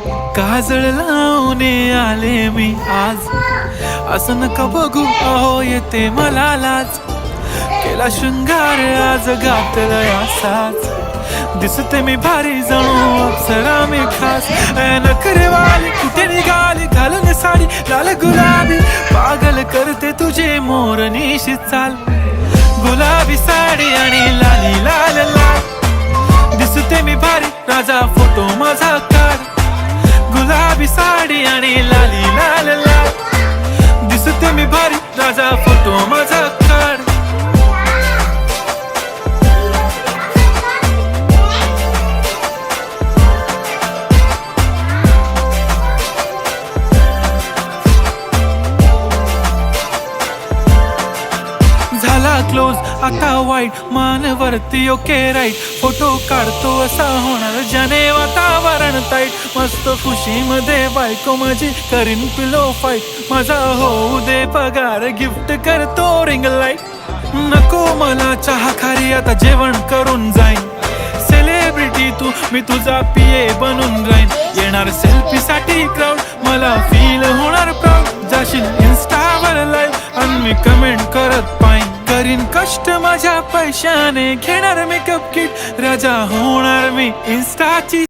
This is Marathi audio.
काजळ लावून आले मी आज, असं नका बघू अहो येते मला लाज. केला शृंगार आज घातला असाच, दिसते मी भारी जणू अप्सरा मी खास. नखरेवाली कुठे निघाली घालून साडी लाल गुलाबी, पागल करते तुझे मोरनीशी चाल. गुलाबी साडी आणि लाली लाल लाल, दिसते मी भारी राजा फोटो माझा काढ. गुलाबी साडी आणि लाली लाल लाल, दिसते मी भारी राजा फोटो माझा काढ. झाला क्लोज आता वाईट, मानवरती ओके राईट. फोटो काढतो असा होणार ज्याने वातावरण ताईट. मस्त खुशी मध्ये बायको माझी करीन पिलो फाईट. माझा होऊ दे पगार गिफ्ट करतो रिंग लाईट. नको मला चहा खारी आता जेवण करून जाईन. सेलिब्रिटी तू मी तुझा पिये बनून राहीन. येणार सेल्फी साठी क्राऊड मला फील होणार प्राऊड. जाशील इन्स्टावर लाईव्ह आणि मी कमेंट करत पाईन. करीन कष्ट माझ्या पैशाने घेणार मेकअप किट, राजा होणार मी इन्स्टाची.